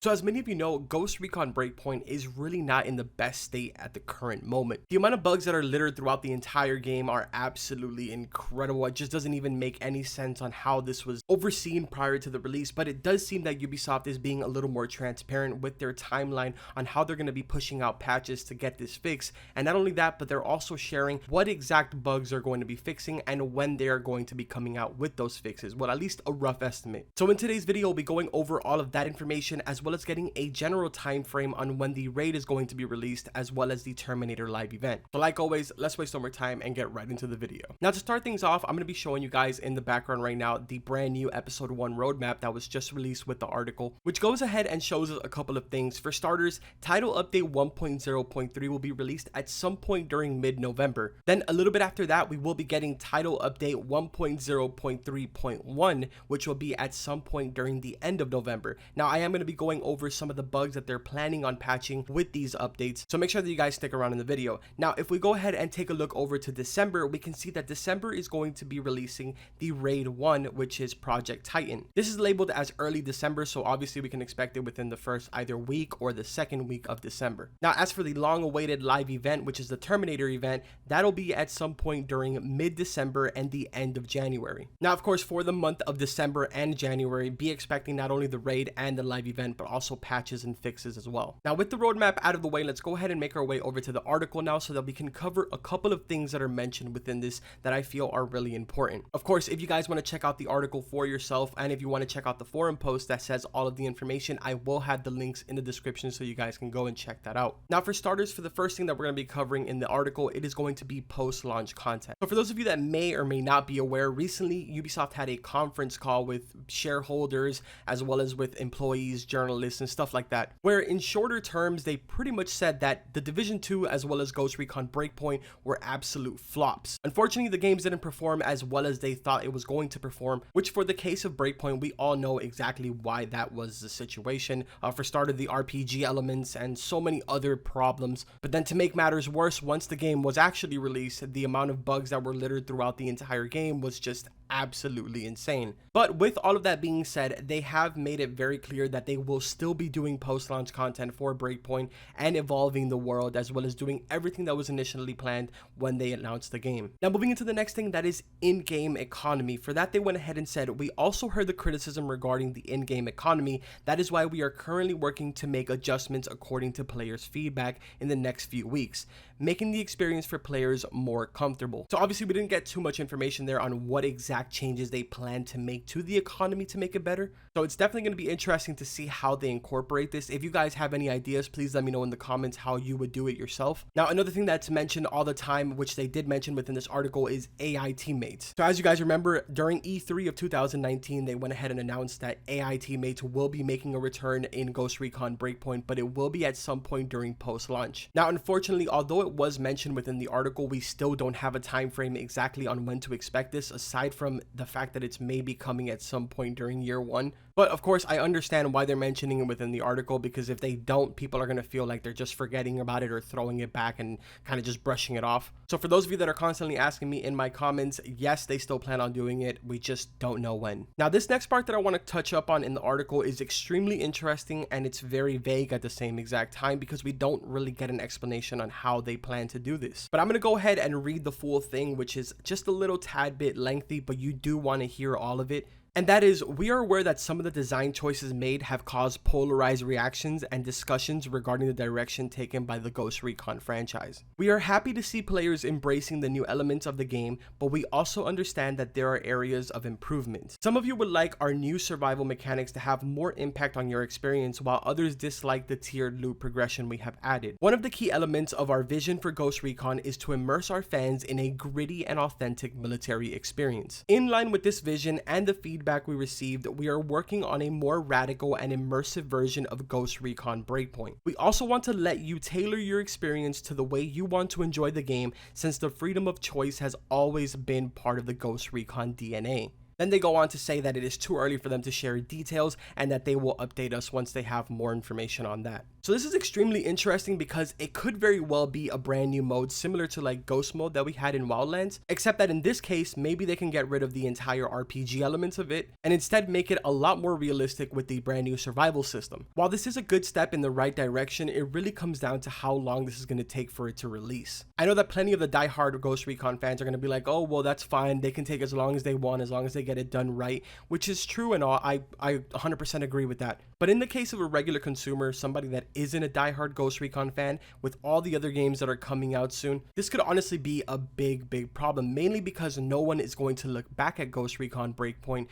So as many of you know, Ghost Recon Breakpoint is really not in the best state at the current moment. The amount of bugs that are littered throughout the entire game are absolutely incredible. It just doesn't even make any sense on how this was overseen prior to the release, but it does seem that Ubisoft is being a little more transparent with their timeline on how they're going to be pushing out patches to get this fixed. And not only that, but they're also sharing what exact bugs they're going to be fixing and when they are going to be coming out with those fixes. Well, at least a rough estimate. So in today's video, we'll be going over all of that information as well as getting a general time frame on when the raid is going to be released, as well as the Terminator live event. So like always, let's waste no more time and get right into the video. Now to start things off, I'm going to be showing you guys in the background right now the brand new episode 1 roadmap that was just released with the article, which goes ahead and shows us a couple of things. For starters, title update 1.0.3 will be released at some point during mid-November. Then a little bit after that, we will be getting title update 1.0.3.1, which will be at some point during the end of November. Now I am going to be going over some of the bugs that they're planning on patching with these updates, so make sure that you guys stick around in the video. Now if we go ahead and take a look over to December, we can see that December is going to be releasing the raid 1, which is Project Titan. This is labeled as early December, so obviously we can expect it within the first either week or the second week of December. Now as for the long awaited live event, which is the Terminator event, that'll be at some point during mid-December and the end of January. Now of course, for the month of December and January, be expecting not only the raid and the live event, but also patches and fixes as well. Now with the roadmap out of the way, let's go ahead and make our way over to the article now so that we can cover a couple of things that are mentioned within this that I feel are really important. Of course, if you guys want to check out the article for yourself, and if you want to check out the forum post that says all of the information, I will have the links in the description so you guys can go and check that out. Now for starters, for the first thing that we're going to be covering in the article, it is going to be post-launch content. So for those of you that may or may not be aware, recently Ubisoft had a conference call with shareholders as well as with employees, journalists, and stuff like that, where in shorter terms they pretty much said that the Division 2 as well as Ghost Recon Breakpoint were absolute flops. Unfortunately, the games didn't perform as well as they thought it was going to perform, which for the case of Breakpoint, we all know exactly why that was the situation. For starters, the RPG elements and so many other problems. But then to make matters worse, once the game was actually released, the amount of bugs that were littered throughout the entire game was just absolutely insane. But with all of that being said, they have made it very clear that they will still be doing post-launch content for Breakpoint and evolving the world, as well as doing everything that was initially planned when they announced the game. Now moving into the next thing, that is in-game economy. For that, they went ahead and said, we also heard the criticism regarding the in-game economy. That is why we are currently working to make adjustments according to players' feedback in the next few weeks, making the experience for players more comfortable. So obviously we didn't get too much information there on what exact changes they plan to make to the economy to make it better. So it's definitely going to be interesting to see how they incorporate this. If you guys have any ideas, please let me know in the comments how you would do it yourself. Now another thing that's mentioned all the time, which they did mention within this article, is AI teammates. So as you guys remember, during E3 of 2019, they went ahead and announced that AI teammates will be making a return in Ghost Recon Breakpoint, but it will be at some point during post-launch. Now unfortunately, although it was mentioned within the article, we still don't have a time frame exactly on when to expect this, aside from the fact that it's maybe coming at some point during year 1. But of course, I understand why they're mentioning it within the article, because if they don't, people are going to feel like they're just forgetting about it or throwing it back and kind of just brushing it off. So for those of you that are constantly asking me in my comments, yes, they still plan on doing it. We just don't know when. Now, this next part that I want to touch up on in the article is extremely interesting, and it's very vague at the same exact time because we don't really get an explanation on how they plan to do this. But I'm going to go ahead and read the full thing, which is just a little tad bit lengthy, but you do want to hear all of it. And that is, we are aware that some of the design choices made have caused polarized reactions and discussions regarding the direction taken by the Ghost Recon franchise. We are happy to see players embracing the new elements of the game, but we also understand that there are areas of improvement. Some of you would like our new survival mechanics to have more impact on your experience, while others dislike the tiered loot progression we have added. One of the key elements of our vision for Ghost Recon is to immerse our fans in a gritty and authentic military experience. In line with this vision and the feedback we received, we are working on a more radical and immersive version of Ghost Recon Breakpoint. We also want to let you tailor your experience to the way you want to enjoy the game, since the freedom of choice has always been part of the Ghost Recon DNA. Then they go on to say that it is too early for them to share details and that they will update us once they have more information on that. So this is extremely interesting because it could very well be a brand new mode similar to like Ghost mode that we had in Wildlands, except that in this case, maybe they can get rid of the entire RPG elements of it and instead make it a lot more realistic with the brand new survival system. While this is a good step in the right direction, it really comes down to how long this is going to take for it to release. I know that plenty of the diehard Ghost Recon fans are going to be like, oh, well, that's fine. They can take as long as they want, as long as they get it done right, which is true and all. I 100% agree with that. But in the case of a regular consumer, somebody that isn't a diehard Ghost Recon fan, with all the other games that are coming out soon, this could honestly be a big problem, mainly because no one is going to look back at Ghost Recon Breakpoint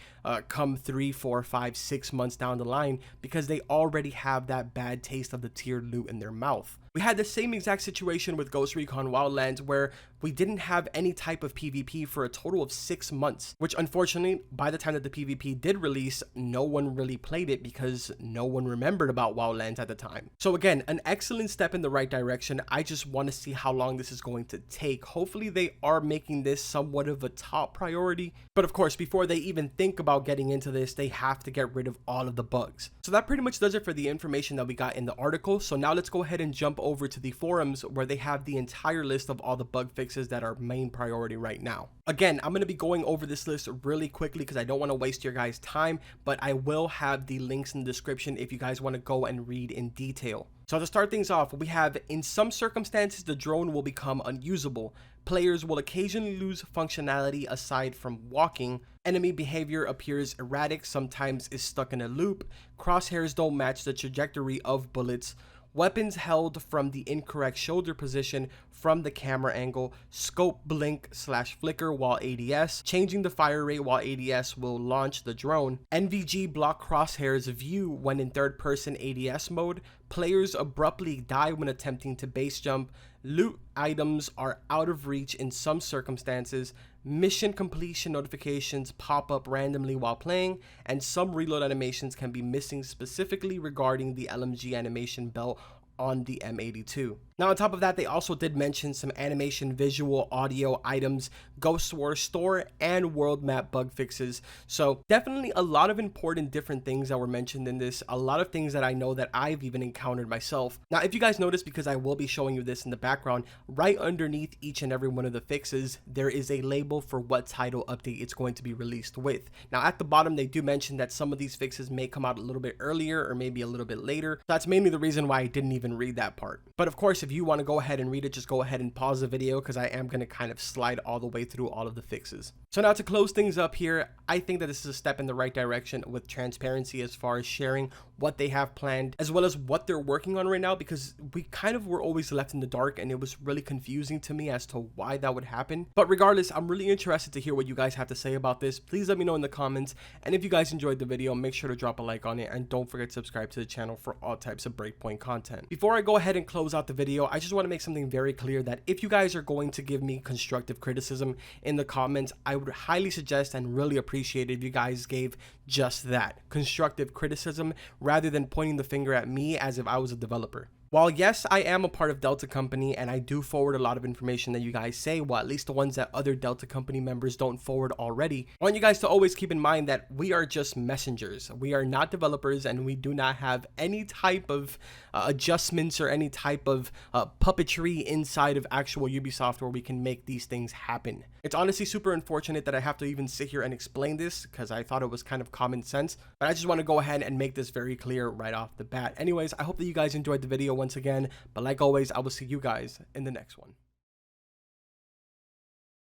come 3, 4, 5, 6 months down the line because they already have that bad taste of the tiered loot in their mouth. We had the same exact situation with Ghost Recon Wildlands where we didn't have any type of PvP for a total of 6 months, which unfortunately, by the time that the PvP did release, no one really played it because no one remembered about Wildlands at the time. So again, an excellent step in the right direction. I just want to see how long this is going to take. Hopefully they are making this somewhat of a top priority, but of course, before they even think about getting into this, they have to get rid of all of the bugs. So that pretty much does it for the information that we got in the article. So now let's go ahead and jump over to the forums where they have the entire list of all the bug fixes that are main priority right now. Again, I'm going to be going over this list really quickly because I don't want to waste your guys' time, but I will have the links in the description if you guys want to go and read in detail. So to start things off, we have, in some circumstances, the drone will become unusable. Players will occasionally lose functionality aside from walking. Enemy behavior appears erratic, sometimes is stuck in a loop. Crosshairs don't match the trajectory of bullets. Weapons held from the incorrect shoulder position from the camera angle. Scope blink/flicker while ADS. Changing the fire rate while ADS will launch the drone. NVG block crosshairs view when in third person ADS mode. Players abruptly die when attempting to base jump. Loot items are out of reach in some circumstances. Mission completion notifications pop up randomly while playing, and some reload animations can be missing, specifically regarding the LMG animation belt on the M82. Now on top of that, they also did mention some animation, visual, audio items, Ghost War store, and world map bug fixes. So definitely a lot of important different things that were mentioned in this, a lot of things that I know that I've even encountered myself. Now if you guys notice, because I will be showing you this in the background, right underneath each and every one of the fixes, there is a label for what title update it's going to be released with. Now at the bottom, they do mention that some of these fixes may come out a little bit earlier or maybe a little bit later. So that's mainly the reason why I didn't even read that part. But of course, if you want to go ahead and read it, just go ahead and pause the video because I am going to kind of slide all the way through all of the fixes. So now to close things up here, I think that this is a step in the right direction with transparency as far as sharing what they have planned as well as what they're working on right now, because we kind of were always left in the dark and it was really confusing to me as to why that would happen. But regardless, I'm really interested to hear what you guys have to say about this. Please let me know in the comments, and if you guys enjoyed the video, make sure to drop a like on it and don't forget to subscribe to the channel for all types of Breakpoint content. Before I go ahead and close out the video, I just want to make something very clear that if you guys are going to give me constructive criticism in the comments, I would highly suggest and really appreciate it if you guys gave just that, constructive criticism, rather than pointing the finger at me as if I was a developer. While yes, I am a part of Delta Company and I do forward a lot of information that you guys say, well, at least the ones that other Delta Company members don't forward already, I want you guys to always keep in mind that we are just messengers. We are not developers and we do not have any type of adjustments or any type of puppetry inside of actual Ubisoft where we can make these things happen. It's honestly super unfortunate that I have to even sit here and explain this because I thought it was kind of common sense, but I just want to go ahead and make this very clear right off the bat. Anyways, I hope that you guys enjoyed the video once again, but like always, I will see you guys in the next one.